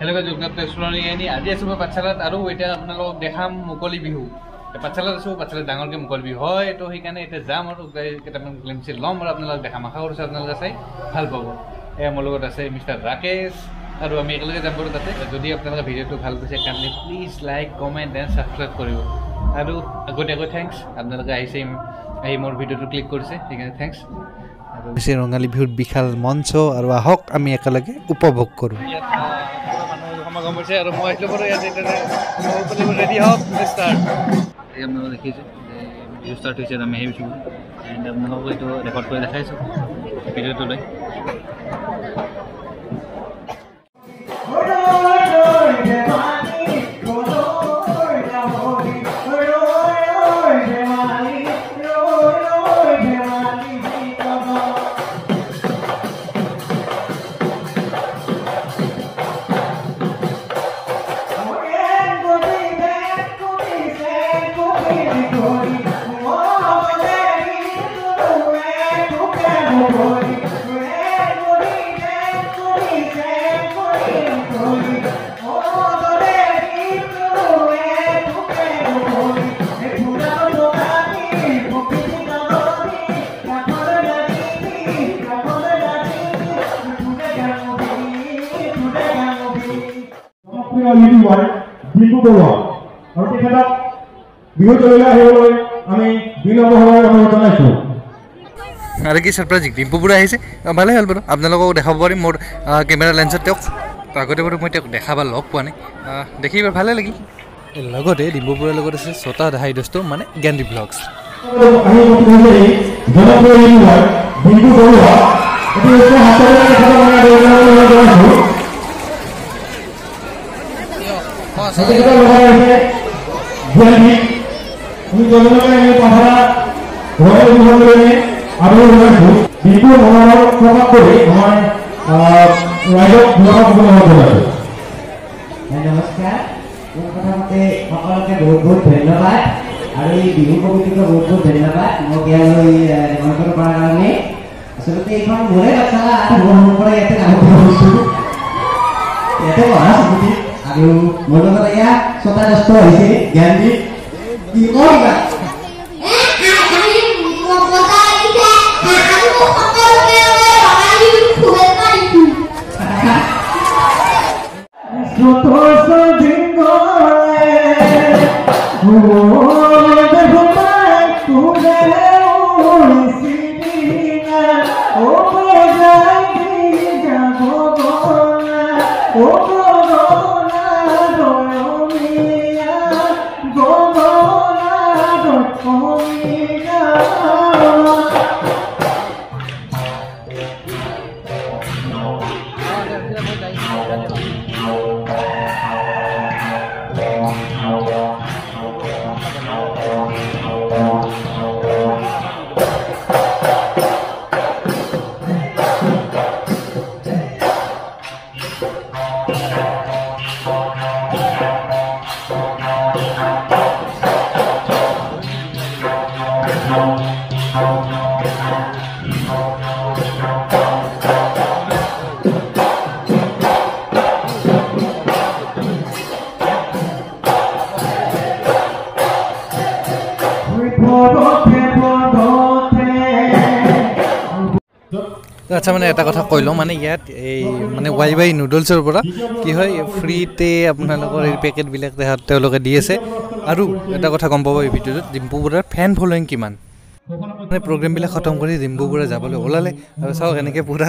hello Jognath restaurant आज आसो मैं पाठशालात और इतना अपना देखाम मुकली बिहू पाठशालात आसो पाठशालात डांगरके मुकली बिहू है तो সেইকাৰণে এতিয়া যাম আৰু কেইটামান গ্লিমছ ল'ম আৰু আপোনালোক দেখাম আশা কৰিছোঁ আপোনালোকে চাই ভাল পাব এয়া মোৰ লগত আছে মিষ্টাৰ ৰাকেশ আৰু আমি একেলগে যাম বাৰু তাতে যদি আপোনালোকে ভিডিঅ'টো ভাল পাইছে kindly please like comment and subscribe কৰিব আৰু আগতীয়াকৈ থেংকছ আপোনালোকে আহিছে আহি মোৰ ভিডিঅ'টো ক্লিক কৰিছে সেইকাৰণে থেংকছ আৰু বেছি ৰঙালী বিহুত বিশাল মঞ্চ আৰু আহক আমি একেলগে উপভোগ কৰোঁ সমাগম হৈছে আৰু মই আহিলোঁ বাৰু ইয়াতে ৰেডি হওক ষ্টাৰ্ট আপোনালোকে দেখিছে ভিডিঅ' ষ্টাৰ্ট হৈছে আমি আহিছোঁ এণ্ড আপোনালোকক এইটো ৰেকৰ্ড কৰি দেখাইছোঁ ভিডিঅ'টো লৈ আৰু কি ছাৰপ্ৰাইজ ডিম্পু বুঢ়া আহিছে ভালে হ'ল বাৰু আপোনালোকক দেখাব পাৰিম মোৰ কেমেৰা লেন্সত তেওঁক আগতে বাৰু মই তেওঁক দেখা বা লগ পোৱা নাই দেখি বাৰু ভালে লাগিল লগতে ডিম্পু বুঢ়াৰ লগত আছে ছটা হাই দোস্ত মানে জ্ঞানদীপ ব্লগছ नमस्कार प्रथमते सकलोके बहुत बहुत धन्यवाद और बिहु कमिटिको बहुत बहुत धन्यवाद मैं निमंत्रण करार कारण आसलते मोरे पाठशाला इतने काम इतने पढ़ा समिति और मोर लगे इतना छटा दस्त ज्ञानदीप আচ্ছা মানে এটা কথা কৈ লওঁ মানে ইয়াত এই মানে ৱাই নুডলছৰ পৰা কি হয় ফ্ৰীতে আপোনালোকৰ এই পেকেটবিলাক তেওঁলোকে দি আছে আৰু এটা কথা গম পাব এই ভিডিঅ'টোত ডিম্পু বুঢ়াৰ ফেন ফলোয়িং কিমান মানে প্ৰগ্ৰেমবিলাক খতম কৰি ডিম্পু বুঢ়া যাবলৈ ওলালে আৰু চাওক এনেকৈ পুৰা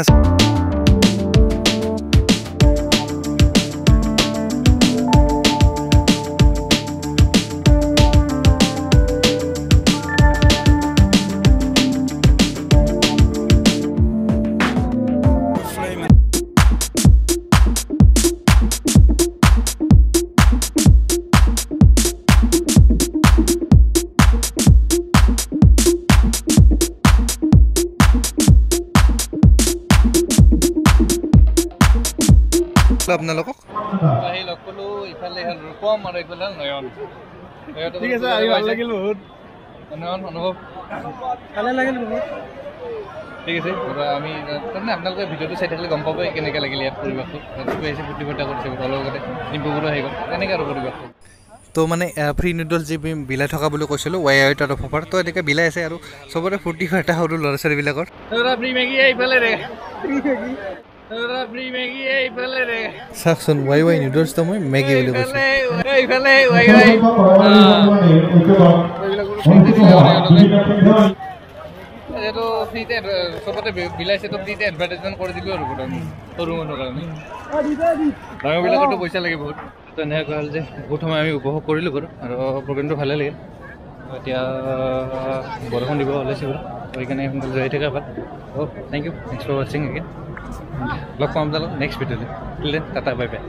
আপোনালোকক আহি লগ পালোঁ ইফালে ৰূপম আৰু এইফালে নয়ন ঠিক আছে আহি ভাল লাগিল বহুত নয়ন অনুভৱ ভালে লাগিল বহুত ঠিক আছে আমি তাৰমানে আপোনালোকে ভিডিঅ'টো চাই থাকিলে গম পাব কেনেকৈ লাগিলে ইয়াত পৰিৱেশটো আহিছে ফূৰ্তি ফাৰ্তা কৰিছে লগতে ডিম্পুবোৰো আহি গ'ল তেনেকৈ আৰু পৰিৱেশটো তো মানে ফ্ৰী নুডলছ যি বিলাই থকা বুলি কৈছিলোঁ YI তৰফৰ পৰা তো এনেকৈ বিলাই আছে আৰু চবৰে ফূৰ্তি ফাৰ্তা সৰু ল'ৰা ছোৱালীবিলাকৰ ফ্ৰী মেগী এইফালে ৰে ফ্ৰী মেগী এইফালে ৰে চাওকচোন YI নুডলছটো মই মেগী বুলি কৈছোঁ এইফালে এইটো ফ্ৰীতে চবতে বিলাইছে তো ফ্ৰীতে এডভাৰটাইজমেণ্ট কৰি দিলোঁ আৰু সৰু মানুহৰ কাৰণে ডাঙৰবিলাকৰতো পইচা লাগে বহুত তো এনেকৈ হ'ল যে বহুত সময় আমি উপভোগ কৰিলোঁ বাৰু আৰু প্ৰগ্ৰেমটো ভালে লাগিল এতিয়া বৰষুণ দিব ওলাইছে বাৰু সেইকাৰণে সোনকালে যাই থকা ভাল থেংক ইউ ফৰ ৱাচিং এগেইন লগ পাম আপোনালোক নেক্সট ভিডিঅ'তে টাটা বাই বাই